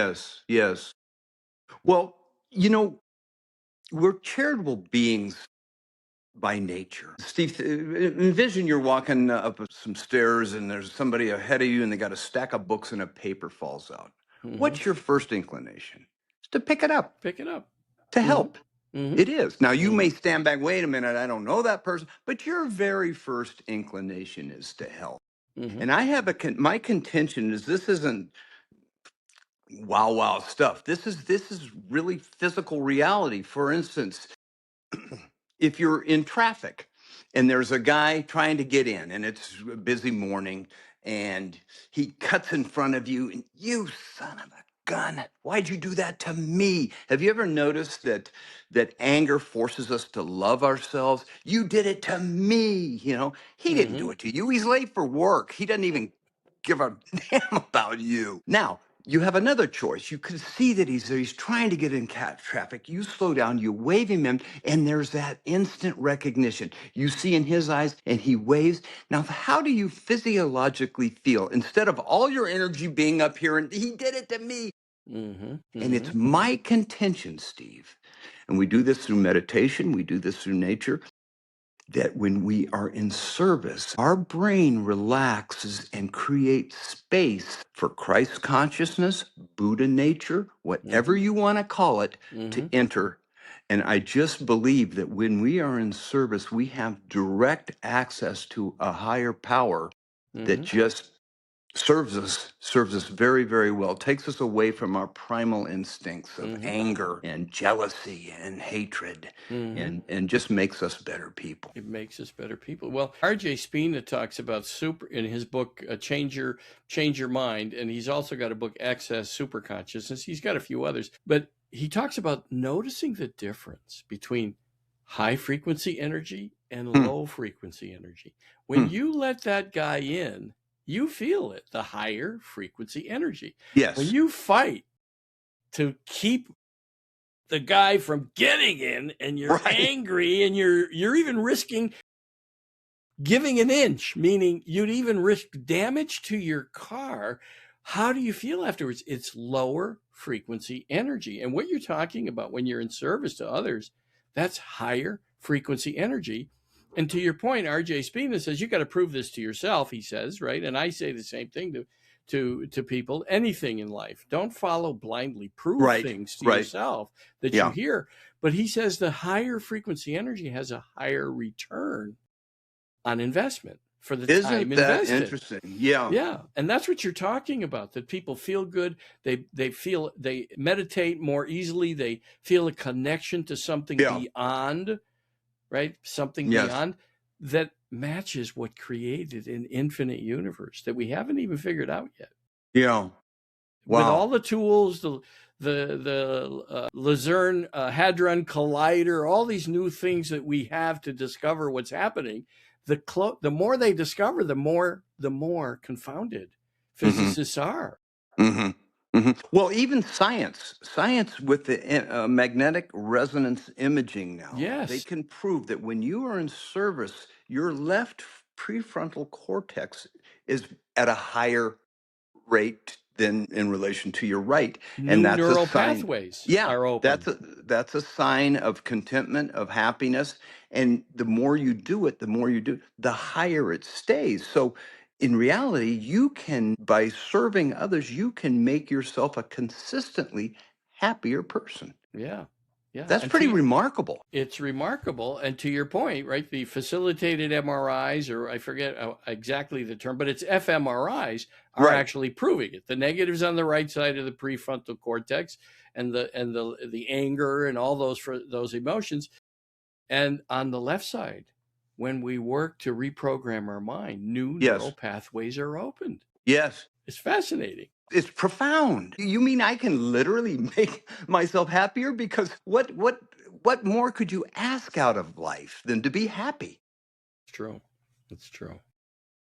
Yes, yes. Well, you know, we're charitable beings by nature. Steve, envision you're walking up some stairs and there's somebody ahead of you and they got a stack of books and a paper falls out. Hmm. What's your first inclination? It's to pick it up, Pick it up. to Hmm. help. Hmm. It is. Now, you Hmm. may stand back, wait a minute, I don't know that person, but your very first inclination is to help. Hmm. And I have my contention is this isn't wow wow stuff. This is really physical reality. For instance, if you're in traffic and there's a guy trying to get in and it's a busy morning and he cuts in front of you and you son of a gun, why'd you do that to me? Have you ever noticed that anger forces us to love ourselves? You did it to me. He didn't do Hmm. it to you. He's late for work. He doesn't even give a damn about you. Now, you have another choice. You can see that he's trying to get in cat traffic. You slow down, you wave him in, and there's that instant recognition. You see in his eyes, and he waves. Now, how do you physiologically feel? Instead of all your energy being up here, and he did it to me. Hmm. And Hmm. it's my contention, Steve, and we do this through meditation, we do this through nature, that when we are in service, our brain relaxes and creates space for Christ consciousness, Buddha nature, whatever Hmm. you want to call it, to Hmm. enter. And I just believe that when we are in service, we have direct access to a higher power that Hmm. just serves us very, very well, takes us away from our primal instincts of Hmm. anger and jealousy and hatred, Hmm. and just makes us better people. It makes us better people. Well, R.J. Spina talks about super in his book Change Your Mind, and he's also got a book Access Super Consciousness. He's got a few others, but he talks about noticing the difference between high frequency energy and Hmm, low frequency energy. When hmm. you let that guy in, you feel it, the higher frequency energy. When Yes. you fight to keep the guy from getting in and you're Right. angry and you're even risking giving an inch, meaning you'd even risk damage to your car. How do you feel afterwards? It's lower frequency energy. And what you're talking about when you're in service to others, that's higher frequency energy. And to your point, RJ Spina says you got to prove this to yourself, he says, right? And I say the same thing to people, anything in life. Don't follow blindly. Prove Right. things to Right. yourself that you Yeah. hear. But he says the higher frequency energy has a higher return on investment for the time Isn't that invested. interesting? Yeah. Yeah, and that's what you're talking about, that people feel good, they feel they meditate more easily, they feel a connection to something Yeah. beyond, right? Something Yes. beyond that matches what created an infinite universe that we haven't even figured out yet. Yeah. With Wow. all the tools, the Luzerne Hadron Collider, all these new things that we have to discover what's happening, the more they discover, the more confounded Hmm. physicists are. Hmm. Hmm. Well, even science with the magnetic resonance imaging now, they Yes. can prove that when you are in service, your left prefrontal cortex is at a higher rate than in relation to your right, and New that's a neural sign. pathways Yeah, are that's open. a sign of contentment, of happiness, and the more you do it, the more you do, the higher it stays. So in reality, you can, by serving others, you can make yourself a consistently happier person. Yeah. Yeah. That's And pretty remarkable. it's remarkable. And to your point, right, the facilitated MRIs, or I forget exactly the term, but it's fMRIs, are Right. actually proving it. The negatives on the right side of the prefrontal cortex, and the anger and all those emotions, and on the left side, when we work to reprogram our mind, new neural Yes. pathways are opened. Yes. It's fascinating. It's profound. You mean I can literally make myself happier? Because what more could you ask out of life than to be happy? It's true. It's true.